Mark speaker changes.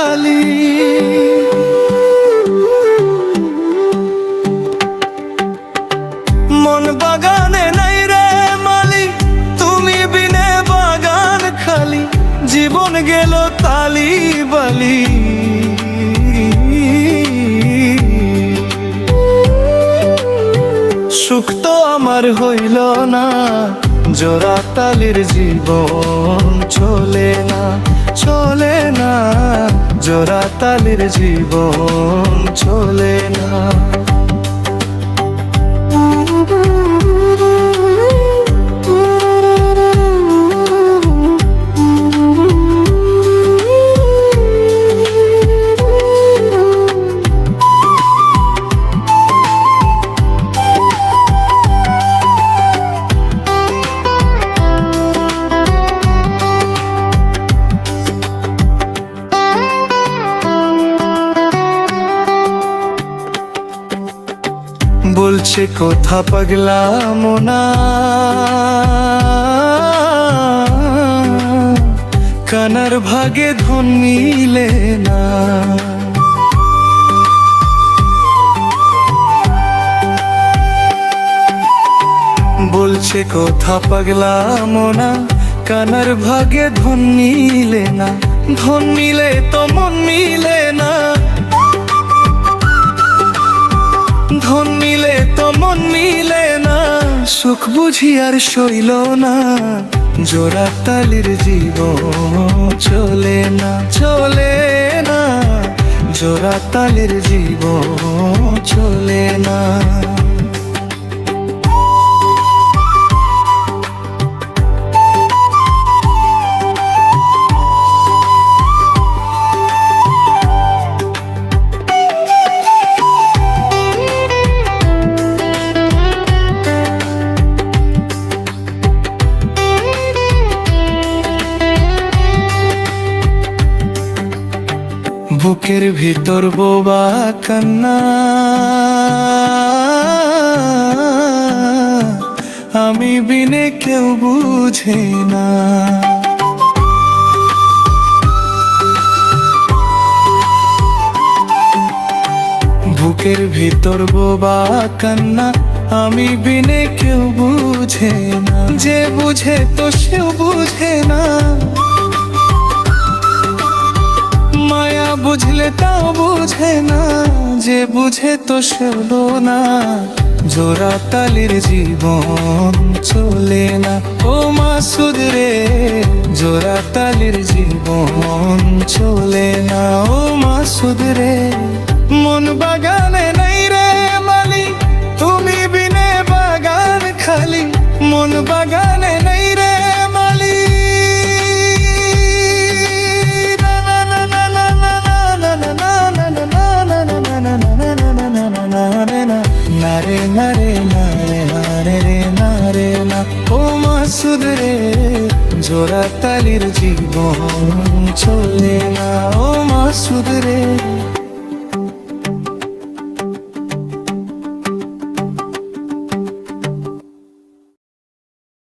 Speaker 1: খালি। মন বাগানে নাই রে মালি, তুমি বিনে বাগান খালি। জীবন গেল তালি বালি। সুখ তো আমার হইল না, জোড়া তালির জীবন চলে না, চলে না। জোড়া তালির জীবন চলে না। বলছে কথা পাগলা মোনা, কানার ভাগে ধন মিলে না। বলছে কথা পাগলা মোনা, কানার ভাগে ধন মিলে না। ধন মিলে তো মন মিলে না, ধন মিলে তো মন মিলে না। সুখ বুঝি আর সইল না, জোড়া তালির জীবন চলে না, চলে না। জোড়া তালির জীবন চলে না। বুকের ভিতর বোবা কান্না, আমি বিনে কেউ বুঝে না। বুকের ভিতর বোবা কান্না, আমি বিনে কেউ বুঝে না। যে বুঝে তো সেও বুঝে না, মায়া বুঝলে তাও বুঝে না। যে বুঝে তো সেও না, জোড়া তালির জীবন চলে না। ও মাসুদ রে, জোড়া তালির জীবন চলে না। ও মাসুদ রে, মন বাগানে নাই রে মালি, তুমি বিনে বাগান খালি। মন বাগানে নাই রে মালি, নারে নারে নারে নারে রে নারে না। ও মাসুদ রে, জোড়া তালির জীবন চলে না। ও মাসুদ রে।